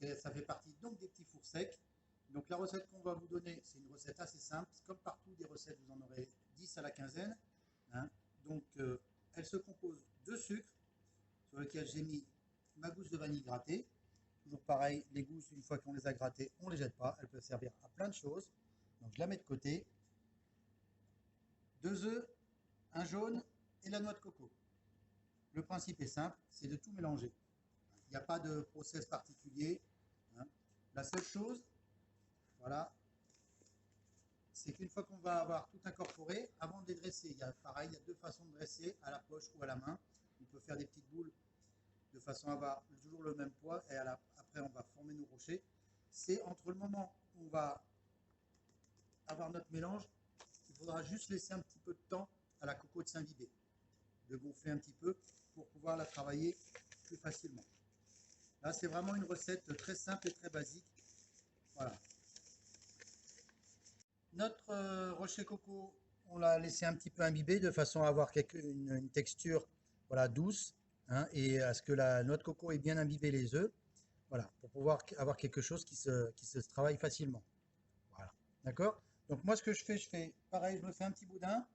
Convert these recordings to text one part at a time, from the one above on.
Et ça fait partie donc des petits fours secs. Donc la recette qu'on va vous donner, c'est une recette assez simple. Comme partout des recettes, vous en aurez 10 à la quinzaine. Hein. Donc elle se compose de sucre, sur lequel j'ai mis ma gousse de vanille grattée. Toujours pareil, les gousses, une fois qu'on les a grattées, on ne les jette pas. Elles peuvent servir à plein de choses. Donc je la mets de côté. 2 œufs, un jaune et la noix de coco. Le principe est simple, c'est de tout mélanger. Il n'y a pas de process particulier. Hein. La seule chose, voilà, c'est qu'une fois qu'on va avoir tout incorporé, avant de les dresser, pareil, il y a deux façons de dresser, à la poche ou à la main. On peut faire des petites boules de façon à avoir toujours le même poids et après on va former nos rochers. C'est entre le moment où on va avoir notre mélange, il faudra juste laisser un petit peu de temps à la coco de s'imbiber, de gonfler un petit peu pour pouvoir la travailler plus facilement. Là, c'est vraiment une recette très simple et très basique. Voilà. Notre rocher coco, on l'a laissé un petit peu imbiber de façon à avoir une texture voilà, douce, hein, et à ce que la noix de coco ait bien imbibé les œufs, voilà, pour pouvoir avoir quelque chose qui se travaille facilement. Voilà. D'accord? Donc moi, ce que je fais pareil, je me fais un petit boudin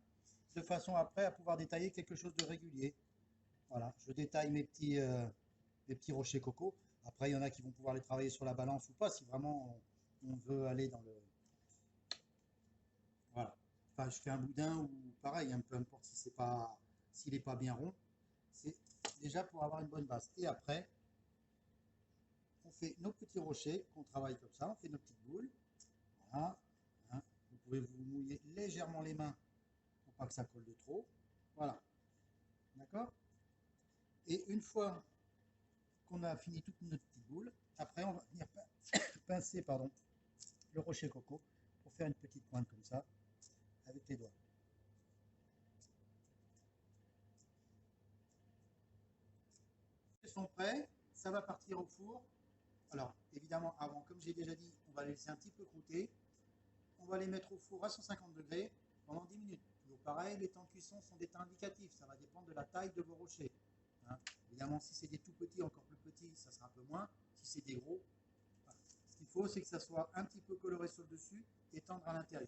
de façon après à pouvoir détailler quelque chose de régulier. Voilà, je détaille mes petits rochers coco. Après, il y en a qui vont pouvoir les travailler sur la balance ou pas, si vraiment on veut aller dans le... Voilà. Enfin, je fais un boudin ou pareil, hein, peu importe si c'est pas, s'il n'est pas bien rond. C'est déjà pour avoir une bonne base. Et après, on fait nos petits rochers qu'on travaille comme ça. On fait nos petites boules. Voilà. Hein. Vous pouvez vous mouiller légèrement les mains pour pas que ça colle de trop. Voilà. D'accord? Et une fois qu'on a fini toutes nos petites boules, après on va venir pincer pardon, le rocher coco pour faire une petite pointe comme ça avec les doigts. Ils sont prêts, ça va partir au four. Alors évidemment avant, comme j'ai déjà dit, on va les laisser un petit peu croûter. On va les mettre au four à 150 degrés pendant 10 minutes. Toujours pareil, les temps de cuisson sont des temps indicatifs, ça va dépendre de la taille de vos rochers. Hein. Évidemment, si c'est des tout petits, encore plus petits, ça sera un peu moins. Si c'est des gros, voilà. Ce qu'il faut, c'est que ça soit un petit peu coloré sur le dessus et tendre à l'intérieur.